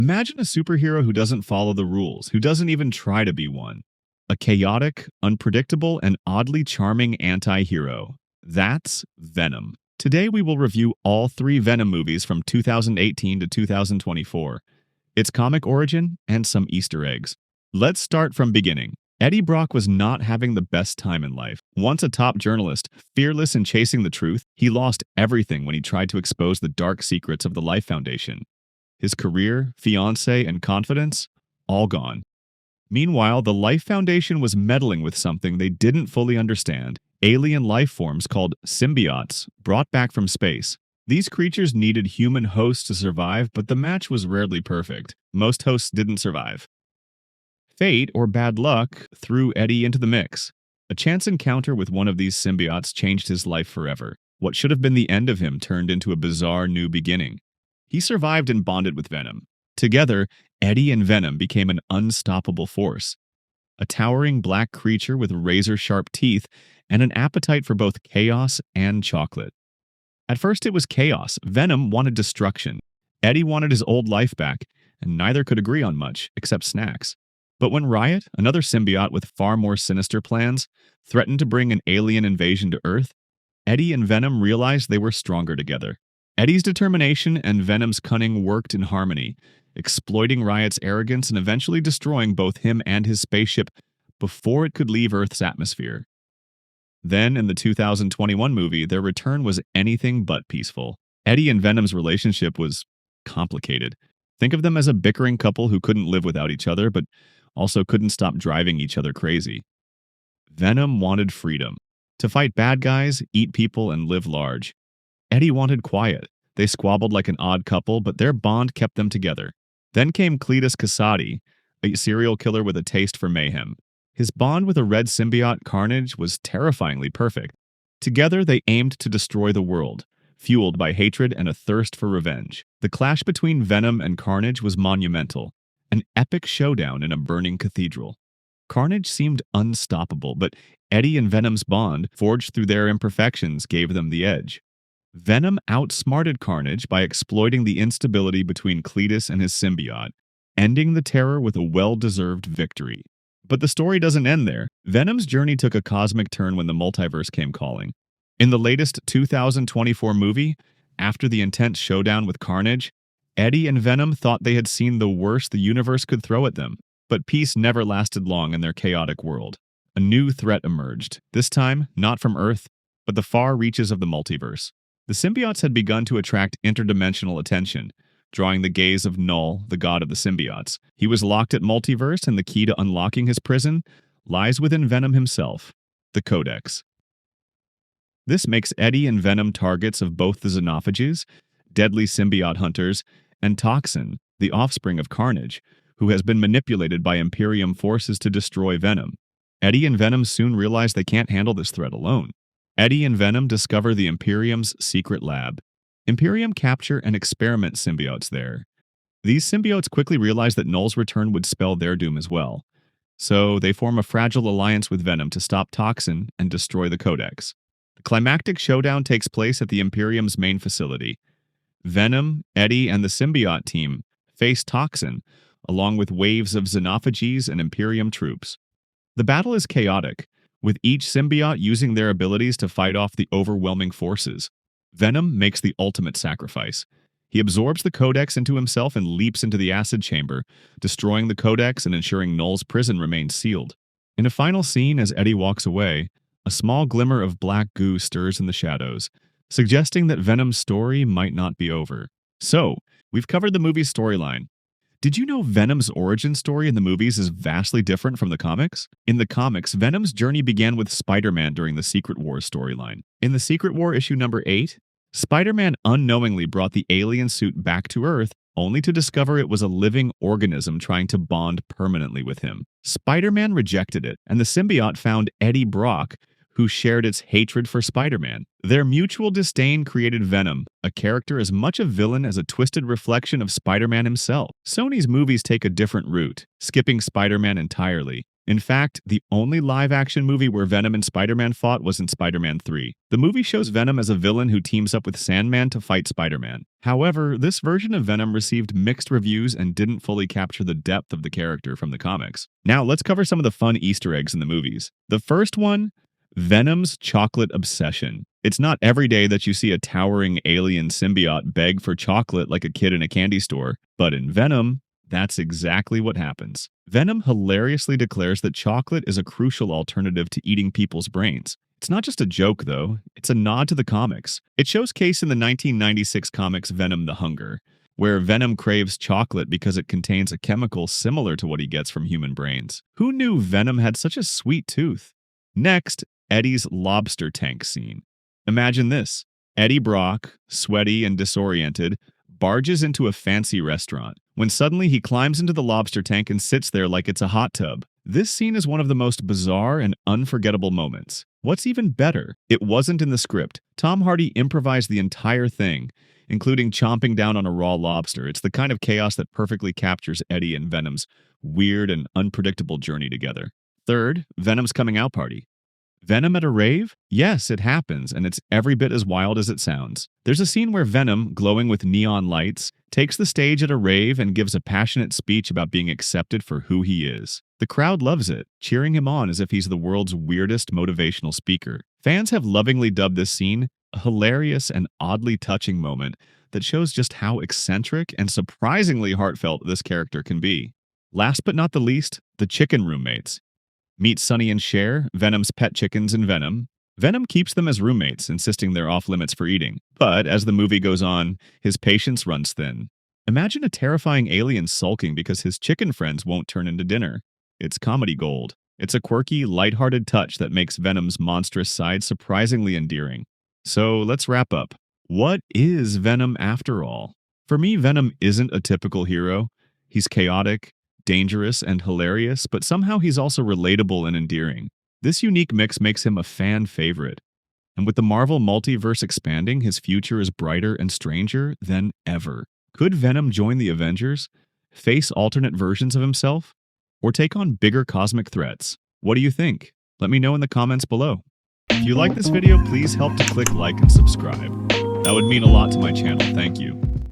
Imagine a superhero who doesn't follow the rules, who doesn't even try to be one. A chaotic, unpredictable, and oddly charming anti-hero. That's Venom. Today we will review all three Venom movies from 2018 to 2024, its comic origin, and some Easter eggs. Let's start from beginning. Eddie Brock was not having the best time in life. Once a top journalist, fearless in chasing the truth, he lost everything when he tried to expose the dark secrets of the Life Foundation. His career, fiancé, and confidence, all gone. Meanwhile, the Life Foundation was meddling with something they didn't fully understand: alien life forms called symbiotes, brought back from space. These creatures needed human hosts to survive, but the match was rarely perfect. Most hosts didn't survive. Fate, or bad luck, threw Eddie into the mix. A chance encounter with one of these symbiotes changed his life forever. What should have been the end of him turned into a bizarre new beginning. He survived and bonded with Venom. Together, Eddie and Venom became an unstoppable force. A towering black creature with razor-sharp teeth and an appetite for both chaos and chocolate. At first it was chaos. Venom wanted destruction. Eddie wanted his old life back, and neither could agree on much, except snacks. But when Riot, another symbiote with far more sinister plans, threatened to bring an alien invasion to Earth, Eddie and Venom realized they were stronger together. Eddie's determination and Venom's cunning worked in harmony, exploiting Riot's arrogance and eventually destroying both him and his spaceship before it could leave Earth's atmosphere. Then, in the 2021 movie, their return was anything but peaceful. Eddie and Venom's relationship was complicated. Think of them as a bickering couple who couldn't live without each other, but also couldn't stop driving each other crazy. Venom wanted freedom, to fight bad guys, eat people, and live large. Eddie wanted quiet. They squabbled like an odd couple, but their bond kept them together. Then came Cletus Kasady, a serial killer with a taste for mayhem. His bond with a red symbiote, Carnage, was terrifyingly perfect. Together, they aimed to destroy the world, fueled by hatred and a thirst for revenge. The clash between Venom and Carnage was monumental, an epic showdown in a burning cathedral. Carnage seemed unstoppable, but Eddie and Venom's bond, forged through their imperfections, gave them the edge. Venom outsmarted Carnage by exploiting the instability between Cletus and his symbiote, ending the terror with a well-deserved victory. But the story doesn't end there. Venom's journey took a cosmic turn when the multiverse came calling. In the latest 2024 movie, after the intense showdown with Carnage, Eddie and Venom thought they had seen the worst the universe could throw at them. But peace never lasted long in their chaotic world. A new threat emerged, this time not from Earth, but the far reaches of the multiverse. The symbiotes had begun to attract interdimensional attention, drawing the gaze of Null, the god of the symbiotes. He was locked at multiverse, and the key to unlocking his prison lies within Venom himself, the Codex. This makes Eddie and Venom targets of both the Xenophages, deadly symbiote hunters, and Toxin, the offspring of Carnage, who has been manipulated by Imperium forces to destroy Venom. Eddie and Venom soon realize they can't handle this threat alone. Eddie and Venom discover the Imperium's secret lab. Imperium capture and experiment symbiotes there. These symbiotes quickly realize that Null's return would spell their doom as well. So they form a fragile alliance with Venom to stop Toxin and destroy the Codex. The climactic showdown takes place at the Imperium's main facility. Venom, Eddie, and the symbiote team face Toxin, along with waves of Xenophages and Imperium troops. The battle is chaotic, with each symbiote using their abilities to fight off the overwhelming forces. Venom makes the ultimate sacrifice. He absorbs the Codex into himself and leaps into the acid chamber, destroying the Codex and ensuring Null's prison remains sealed. In a final scene, as Eddie walks away, a small glimmer of black goo stirs in the shadows, suggesting that Venom's story might not be over. So, we've covered the movie's storyline. Did you know Venom's origin story in the movies is vastly different from the comics? In the comics, Venom's journey began with Spider-Man during the Secret Wars storyline. In the Secret War issue number 8, Spider-Man unknowingly brought the alien suit back to Earth, only to discover it was a living organism trying to bond permanently with him. Spider-Man rejected it, and the symbiote found Eddie Brock, who shared its hatred for Spider-Man. Their mutual disdain created Venom, a character as much a villain as a twisted reflection of Spider-Man himself. Sony's movies take a different route, skipping Spider-Man entirely. In fact, the only live-action movie where Venom and Spider-Man fought was in Spider-Man 3. The movie shows Venom as a villain who teams up with Sandman to fight Spider-Man. However, this version of Venom received mixed reviews and didn't fully capture the depth of the character from the comics. Now, let's cover some of the fun Easter eggs in the movies. The first one, Venom's chocolate obsession. It's not every day that you see a towering alien symbiote beg for chocolate like a kid in a candy store, but in Venom, that's exactly what happens. Venom hilariously declares that chocolate is a crucial alternative to eating people's brains. It's not just a joke, though. It's a nod to the comics. It shows case in the 1996 comics Venom the Hunger, where Venom craves chocolate because it contains a chemical similar to what he gets from human brains. Who knew Venom had such a sweet tooth? Next, Eddie's lobster tank scene. Imagine this. Eddie Brock, sweaty and disoriented, barges into a fancy restaurant, when suddenly he climbs into the lobster tank and sits there like it's a hot tub. This scene is one of the most bizarre and unforgettable moments. What's even better, it wasn't in the script. Tom Hardy improvised the entire thing, including chomping down on a raw lobster. It's the kind of chaos that perfectly captures Eddie and Venom's weird and unpredictable journey together. Third, Venom's coming out party. Venom at a rave? Yes, it happens, and it's every bit as wild as it sounds. There's a scene where Venom, glowing with neon lights, takes the stage at a rave and gives a passionate speech about being accepted for who he is. The crowd loves it, cheering him on as if he's the world's weirdest motivational speaker. Fans have lovingly dubbed this scene a hilarious and oddly touching moment that shows just how eccentric and surprisingly heartfelt this character can be. Last but not the least, the chicken roommates. Meet Sonny and Cher, Venom's pet chickens in Venom. Venom keeps them as roommates, insisting they're off limits for eating. But as the movie goes on, his patience runs thin. Imagine a terrifying alien sulking because his chicken friends won't turn into dinner. It's comedy gold. It's a quirky, lighthearted touch that makes Venom's monstrous side surprisingly endearing. So let's wrap up. What is Venom after all? For me, Venom isn't a typical hero. He's chaotic, dangerous, and hilarious, but somehow he's also relatable and endearing. This unique mix makes him a fan favorite. And with the Marvel multiverse expanding, his future is brighter and stranger than ever. Could Venom join the Avengers, face alternate versions of himself, or take on bigger cosmic threats? What do you think? Let me know in the comments below. If you like this video, please help to click like and subscribe. That would mean a lot to my channel. Thank you.